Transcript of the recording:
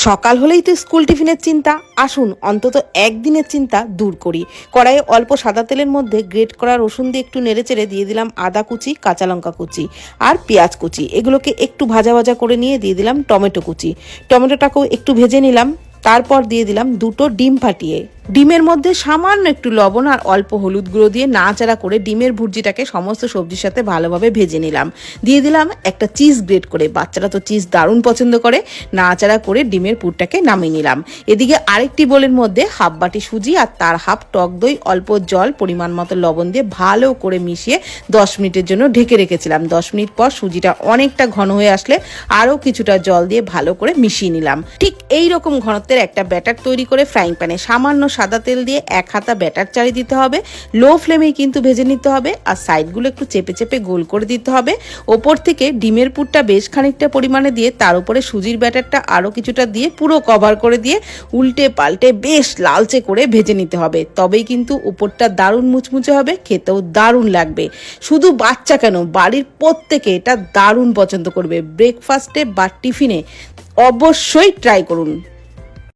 সকাল হলেই তো স্কুল টিফিনের চিন্তা। আসুন অন্তত একদিনের চিন্তা দূর করি। কড়াইয়ে অল্প সাদা তেলের মধ্যে গ্রেট করা রসুন দিয়ে একটু নেড়েচেড়ে দিয়ে দিলাম আদা কুচি, কাঁচা লঙ্কা কুচি আর পেঁয়াজ কুচি। এগুলোকে একটু ভাজা ভাজা করে নিয়ে দিয়ে দিলাম টমেটো কুচি। টমেটোটাকেও একটু ভেজে নিলাম। তারপর দিয়ে দিলাম দুটো ডিম ফাটিয়ে। ডিমের মধ্যে সামান্য একটু লবণ আর অল্প হলুদ গুঁড়ো দিয়ে নাড়াচাড়া করে ডিমের ভুর্জিটাকে সমস্ত সবজির সাথে ভালোভাবে ভেজে নিলাম। দিয়ে দিলাম একটা চিজ গ্রেট করে, বাচ্চারা তো চিজ দারুণ পছন্দ করে। নাড়াচাড়া করে ডিমের পুরটাকে নামিয়ে নিলাম। এদিকে আরেকটি বোলের মধ্যে হাফ বাটি সুজি আর তার হাফ টক দই, অল্প জল, পরিমাণ মতো লবণ দিয়ে ভালো করে মিশিয়ে 10 মিনিটের জন্য ঢেকে রেখেছিলাম। 10 মিনিট পর সুজিটা অনেকটা ঘন হয়ে আসলে আরও কিছুটা জল দিয়ে ভালো করে মিশিয়ে নিলাম। ঠিক এই রকম ঘনত্বের একটা ব্যাটার তৈরি করে ফ্রাইং প্যানে সামান্য সাদা তেল দিয়ে 1 হাতা ব্যাটার চাড়িয়ে দিতে হবে। লো ফ্লেমেই কিন্তু ভেজে নিতে হবে আর সাইডগুলো একটু চেপে চেপে গোল করে দিতে হবে। ওপর থেকে ডিমের পুরটা বেশ খানিকটা পরিমাণে দিয়ে তার উপরে সুজির ব্যাটারটা আরও কিছুটা দিয়ে পুরো কভার করে দিয়ে উল্টে পাল্টে বেশ লালচে করে ভেজে নিতে হবে। তবেই কিন্তু উপরটা দারুণ মুচমুচে হবে, খেতেও দারুণ লাগবে। শুধু বাচ্চা কেন, বাড়ির প্রত্যেকে এটা দারুণ পছন্দ করবে। ব্রেকফাস্টে বা টিফিনে অবশ্যই ট্রাই করুন।